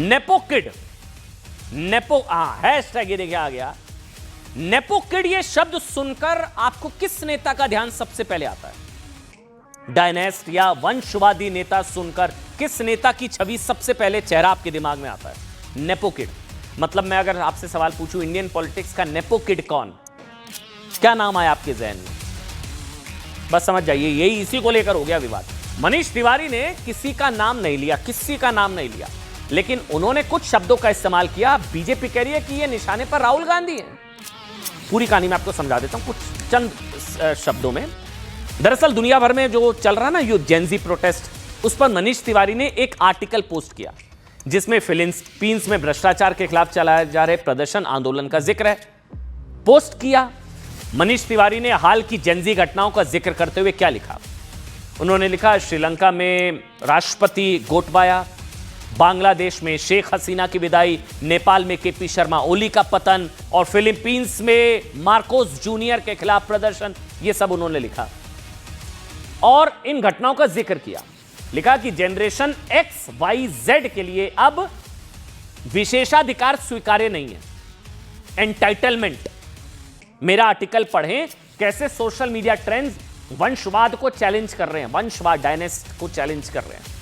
Nepo kid, hashtag ये देखिए आ गया नेपो किड। ये शब्द सुनकर आपको किस नेता का ध्यान सबसे पहले आता है? डायनेस्ट या वंशवादी नेता सुनकर किस नेता की छवि सबसे पहले चेहरा आपके दिमाग में आता है? Nepo kid. मतलब मैं अगर आपसे सवाल पूछूं इंडियन पॉलिटिक्स का नेपो किड कौन, क्या नाम आया आपके जहन में? बस समझ जाइए, यही इसी को लेकर हो गया विवाद। मनीष तिवारी ने किसी का नाम नहीं लिया, लेकिन उन्होंने कुछ शब्दों का इस्तेमाल किया। बीजेपी कह रही है कि ये निशाने पर राहुल गांधी है। पूरी कहानी मैं आपको समझा देता हूं कुछ चंद शब्दों में। दरअसल दुनिया भर में जो चल रहा ना ये जेनजी प्रोटेस्ट, उस पर मनीष तिवारी ने एक आर्टिकल पोस्ट किया जिसमें फिलीपींस में भ्रष्टाचार के खिलाफ चलाए जा रहे प्रदर्शन आंदोलन का जिक्र है। पोस्ट किया मनीष तिवारी ने हाल की जेनजी घटनाओं का जिक्र करते हुए क्या लिखा? उन्होंने लिखा श्रीलंका में राष्ट्रपति गोटबाया, बांग्लादेश में शेख हसीना की विदाई, नेपाल में केपी शर्मा ओली का पतन और फिलीपींस में मार्कोस जूनियर के खिलाफ प्रदर्शन। यह सब उन्होंने लिखा और इन घटनाओं का जिक्र किया। लिखा कि जनरेशन एक्स वाई जेड के लिए अब विशेषाधिकार स्वीकार्य नहीं है, एंटाइटलमेंट। मेरा आर्टिकल पढ़ें कैसे सोशल मीडिया ट्रेंड्स वंशवाद को चैलेंज कर रहे हैं, वंशवाद डायनेस्ट को चैलेंज कर रहे हैं।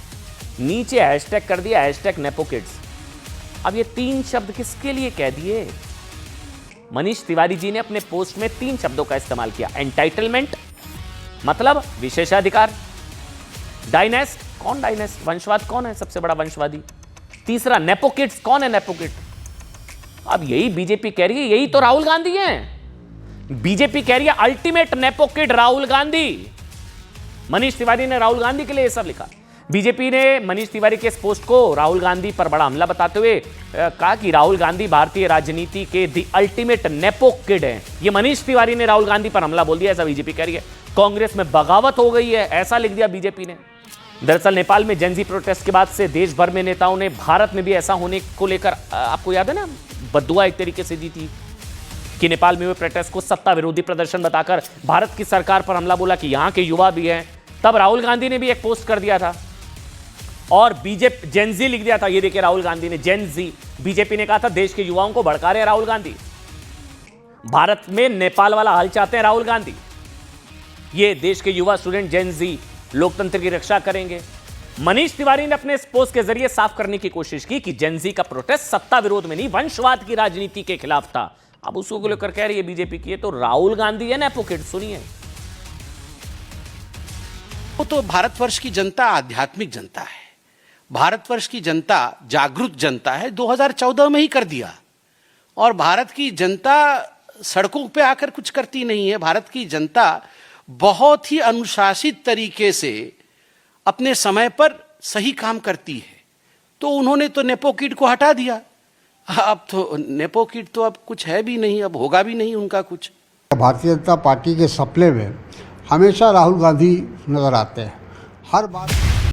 नीचे हैशटैग कर दिया हैशटैग नेपो किड्स। अब ये 3 शब्द किसके लिए कह दिए? मनीष तिवारी जी ने अपने पोस्ट में 3 शब्दों का इस्तेमाल किया। एंटाइटलमेंट मतलब विशेषाधिकार, डायनेस्ट, कौन डायनेस्ट, वंशवाद कौन है सबसे बड़ा वंशवादी, तीसरा नेपो किड्स, कौन है नेपो किड? अब यही बीजेपी कह रही है, यही तो राहुल गांधी हैं। बीजेपी कह रही है ultimate nepo kid Rahul Gandhi. Manish Tiwari ने राहुल गांधी के लिए यह सब लिखा। बीजेपी ने मनीष तिवारी के इस पोस्ट को राहुल गांधी पर बड़ा हमला बताते हुए कहा कि राहुल गांधी भारतीय राजनीति के दी अल्टीमेट नेपो किड हैं। ये मनीष तिवारी ने राहुल गांधी पर हमला बोल दिया, ऐसा बीजेपी कह रही है। कांग्रेस में बगावत हो गई है, ऐसा लिख दिया बीजेपी ने। दरअसल नेपाल में जेनजी प्रोटेस्ट के बाद से देश भर में नेताओं ने भारत में भी ऐसा होने को लेकर, आपको याद है ना, बद्दुआ एक तरीके से दी थी कि नेपाल में हुए प्रोटेस्ट को सत्ता विरोधी प्रदर्शन बताकर भारत की सरकार पर हमला बोला कि यहां के युवा भी हैं। तब राहुल गांधी ने भी एक पोस्ट कर दिया था और बीजेपी जेनजी लिख दिया था। ये देखिए राहुल गांधी ने जेनजी। बीजेपी ने कहा था देश के युवाओं को भड़का रहे हैं राहुल गांधी, भारत में नेपाल वाला हाल चाहते हैं राहुल गांधी। ये देश के युवा स्टूडेंट जेनजी लोकतंत्र की रक्षा करेंगे। मनीष तिवारी ने अपने इस पोस्ट के जरिए साफ करने की कोशिश की कि जेनजी का प्रोटेस्ट सत्ता विरोध में नहीं, वंशवाद की राजनीति के खिलाफ था। अब उसको लेकर कह रही है बीजेपी की, तो राहुल गांधी है नेपो किड। सुनिए, वो तो भारतवर्ष की जनता आध्यात्मिक जनता है, भारतवर्ष की जनता जागरूक जनता है। 2014 में ही कर दिया। और भारत की जनता सड़कों पे आकर कुछ करती नहीं है। भारत की जनता बहुत ही अनुशासित तरीके से अपने समय पर सही काम करती है। तो उन्होंने तो नेपो किड को हटा दिया। अब तो नेपो किड तो अब कुछ है भी नहीं, अब होगा भी नहीं उनका कुछ। भारतीय जनता पार्टी के सपने में हमेशा राहुल गांधी नजर आते हैं हर बार।